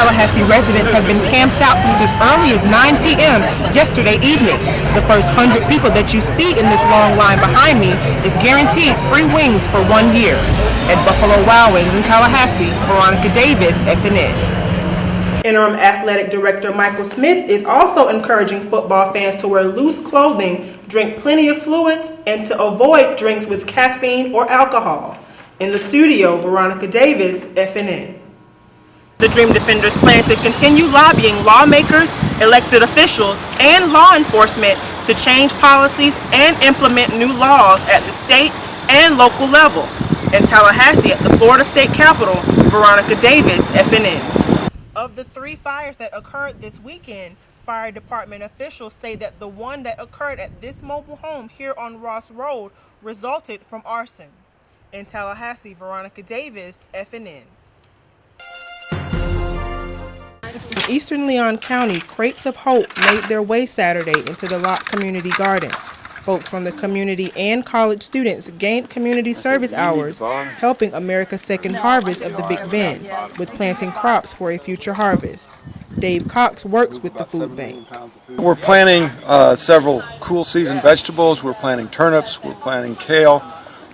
Tallahassee residents have been camped out since as early as 9 p.m. yesterday evening. The first 100 people that you see in this long line behind me is guaranteed free wings for 1 year. At Buffalo Wild Wings in Tallahassee, Veronica Davis, FNN. Interim Athletic Director Michael Smith is also encouraging football fans to wear loose clothing, drink plenty of fluids, and to avoid drinks with caffeine or alcohol. In the studio, Veronica Davis, FNN. The Dream Defenders plan to continue lobbying lawmakers, elected officials, and law enforcement to change policies and implement new laws at the state and local level. In Tallahassee at the Florida State Capitol, Veronica Davis, FNN. Of the 3 fires that occurred this weekend, fire department officials say that the one that occurred at this mobile home here on Ross Road resulted from arson. In Tallahassee, Veronica Davis, FNN. In Eastern Leon County, crates of hope made their way Saturday into the Locke Community Garden. Folks from the community and college students gained community service hours, helping America's Second Harvest of the Big Bend with planting crops for a future harvest. Dave Cox works with the food bank. We're planting several cool season vegetables. We're planting turnips, we're planting kale,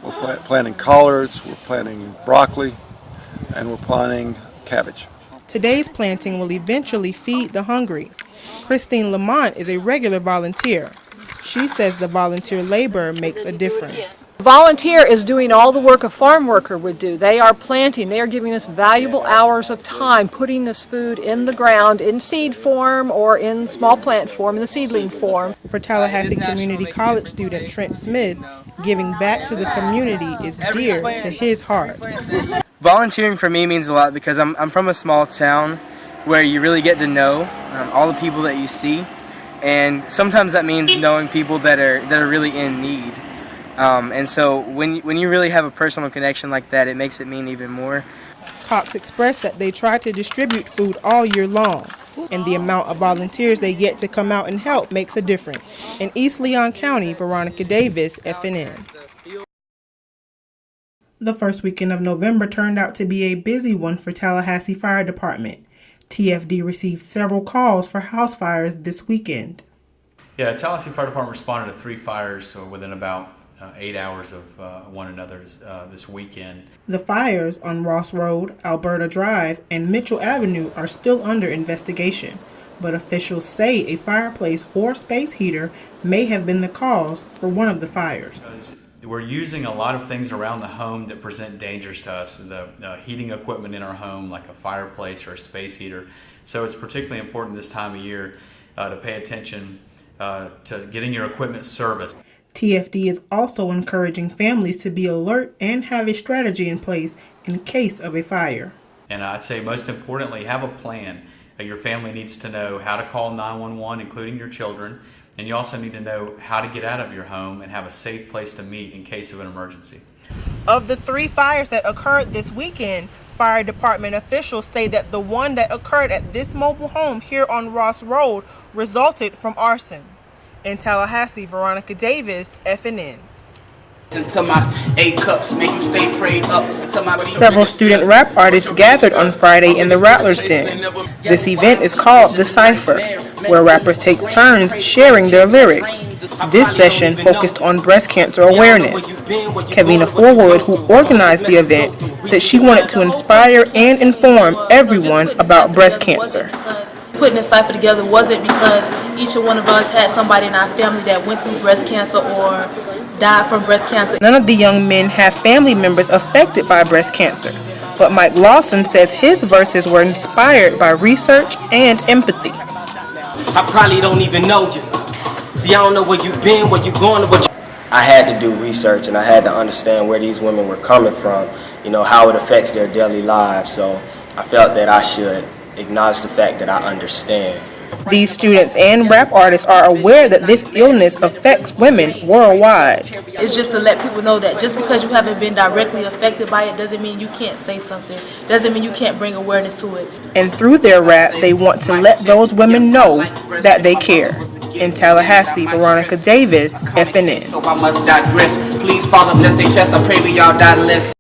we're planting collards, we're planting broccoli, and we're planting cabbage. Today's planting will eventually feed the hungry. Christine Lamont is a regular volunteer. She says the volunteer labor makes a difference. A volunteer is doing all the work a farm worker would do. They are planting. They are giving us valuable hours of time putting this food in the ground in seed form or in small plant form, in the seedling form. For Tallahassee Community College student Trent Smith, giving back to the community is dear to his heart. Volunteering for me means a lot because I'm from a small town where you really get to know all the people that you see. And sometimes that means knowing people that are really in need. And so when you really have a personal connection like that, it makes it mean even more. Cox expressed that they try to distribute food all year long, and the amount of volunteers they get to come out and help makes a difference. In East Leon County, Veronica Davis, FNN. The first weekend of November turned out to be a busy one for Tallahassee Fire Department. TFD received several calls for house fires this weekend. Yeah, Tallahassee Fire Department responded to 3 fires within about 8 hours of one another this weekend. The fires on Ross Road, Alberta Drive, and Mitchell Avenue are still under investigation, but officials say a fireplace or space heater may have been the cause for one of the fires. We're using a lot of things around the home that present dangers to us, the heating equipment in our home like a fireplace or a space heater. So it's particularly important this time of year to pay attention to getting your equipment serviced. TFD is also encouraging families to be alert and have a strategy in place in case of a fire. And I'd say most importantly, have a plan. Your family needs to know how to call 911, including your children. And you also need to know how to get out of your home and have a safe place to meet in case of an emergency. Of the 3 fires that occurred this weekend, fire department officials say that the one that occurred at this mobile home here on Ross Road resulted from arson. In Tallahassee, Veronica Davis, FNN. Until my 8 cups make you stay prayed up. Several student rap artists gathered on Friday in the Rattlers Den. This event is called The Cypher, where rappers take turns sharing their lyrics. This session focused on breast cancer awareness. Kevina Forwood, who organized the event, said she wanted to inspire and inform everyone about breast cancer. Putting the Cypher together wasn't because each one of us had somebody in our family that went through breast cancer or died from breast cancer. None of the young men have family members affected by breast cancer, but Mike Lawson says his verses were inspired by research and empathy. I probably don't even know you. See, I don't know where you've been, where you're going, or what you... I had to do research and I had to understand where these women were coming from, you know, how it affects their daily lives. So I felt that I should acknowledge the fact that I understand. These students and rap artists are aware that this illness affects women worldwide. It's just to let people know that just because you haven't been directly affected by it doesn't mean you can't say something, doesn't mean you can't bring awareness to it. And through their rap, they want to let those women know that they care. In Tallahassee, Veronica Davis, FNN. So I must digress. Please, Father, bless their chest. I pray we all die less.